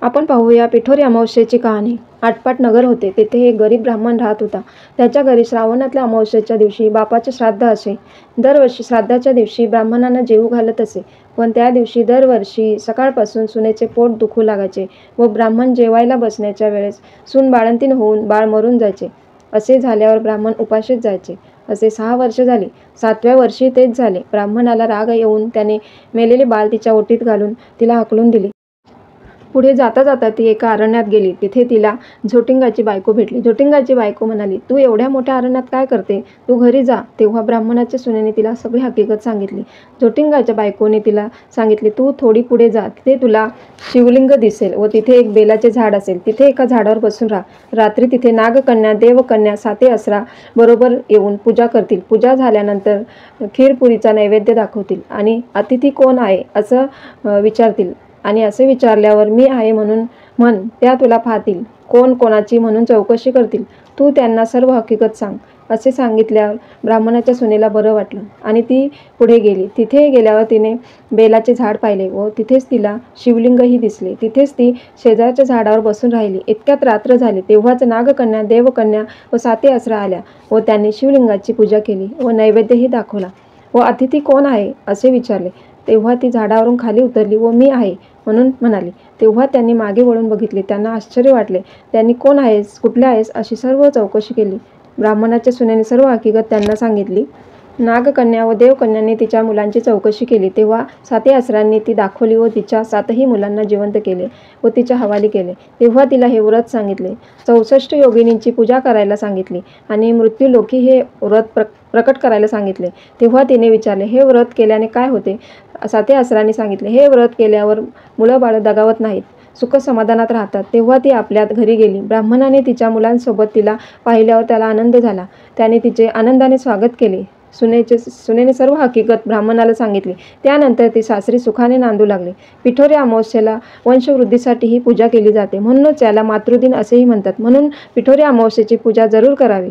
आपण पाहूया पिठोरी अमावस्येची कहाणी। आटपाट नगर होते, तेथे एक गरीब ब्राह्मण राहत होता। त्याच्या घरी श्रावणातल्या अमावस्येच्या दिवशी बापाचे श्राद्ध असे। दरवर्षी श्राद्धाच्या दिवशी ब्राह्मणांना जेवू घालत असे, पण त्या दिवशी दरवर्षी सकाळपासून सुनेचे पोट दुखू लागायचे व ब्राह्मण जेवायला बसण्याच्या वेळेस सून बाळंतीण होऊन बाळ मरून जायचे। असे झाल्यावर ब्राह्मण उपाशीच जायचे। असे 6 वर्ष झाली। 7व्या वर्षी तेच झाले। ब्राह्मणाला राग येऊन त्याने मेलेले बाळ तिच्या ओटीत घालून तिला हाकलून दिले। पुढे जाता जाता ती एका अरण्यात गेली। तिथे तिला झोटिंगाची बायको भेटली। झोटिंगाची बायको म्हणाली, तू एवढ्या मोठ्या अरण्यात काय करते? तू घरी जा। तेव्हा ब्राह्मणाच्या सुनेने तिला सगळी हकीकत सांगितली। झोटिंगाच्या बायकोने तिला सांगितले, तू थोडी पुढे जा, तिथे तुला शिवलिंग दिसेल व तिथे एक बेलाचे झाड असेल, तिथे एका झाडावर बसून राहा। रात्री तिथे नागकन्या, देवकन्या, 7 असरा बरोबर येऊन पूजा करतील। पूजा झाल्यानंतर खीरपुरीचा नैवेद्य दाखवतील आणि अतिथी कोण आहे असं विचारतील आणि असे विचारल्यावर मी आहे म्हणून म्हण, त्या तुला पाहतील। कोण कोणाची म्हणून चौकशी करतील, तू त्यांना सर्व हकीकत सांग। असे सांगितल्यावर ब्राह्मणाच्या सुनेला बरं वाटलं आणि ती पुढे गेली। तिथे गेल्यावर तिने बेलाचे झाड पाहिले व तिथेच तिला शिवलिंगही दिसले। तिथेच ती शेजारच्या झाडावर बसून राहिली। इतक्यात रात्र झाली। तेव्हाच नागकन्या, देवकन्या व 7 असरा आल्या व त्यांनी शिवलिंगाची पूजा केली व नैवेद्यही दाखवला व अतिथी कोण आहे असे विचारले। तेव्हा ती झाडावरून खाली उतरली व मी आहे म्हणून म्हणाली। तेव्हा त्यांनी मागे वळून बघितले। त्यांना आश्चर्य वाटले। त्यांनी कोण आहेस, कुठले आहेस अशी सर्व चौकशी केली। ब्राह्मणाच्या सुनेने सर्व हकीकत त्यांना सांगितली। नागकन्या व देवकन्यांनी तिच्या मुलांची चौकशी केली। तेव्हा 7 असरांनी ती दाखवली व तिच्या 7ही मुलांना जिवंत केले व तिच्या हवाली केले। तेव्हा तिला हे व्रत सांगितले। 64 योगिनींची पूजा करायला सांगितली आणि मृत्यूलोकी हे व्रत प्रकट करायला सांगितले। तेव्हा तिने विचारले, हे व्रत केल्याने काय होते? 7 असरांनी सांगितले, हे व्रत केल्यावर मुलं बाळ दगावत नाहीत, सुख समाधानात राहतात। तेव्हा ती आपल्या घरी गेली। ब्राह्मणाने तिच्या मुलांसोबत तिला पाहिल्यावर त्याला आनंद झाला। त्याने तिचे आनंदाने स्वागत केले। सुनेने सर्व हकीकत ब्राह्मणाला सांगितली। त्यानंतर ती सासरी सुखाने नांदू लागली। पिठोरी अमावस्येला वंशवृद्धीसाठी ही पूजा केली जाते, म्हणूनच याला मातृदिन असेही म्हणतात। म्हणून पिठोरी अमावस्येची पूजा जरूर करावी।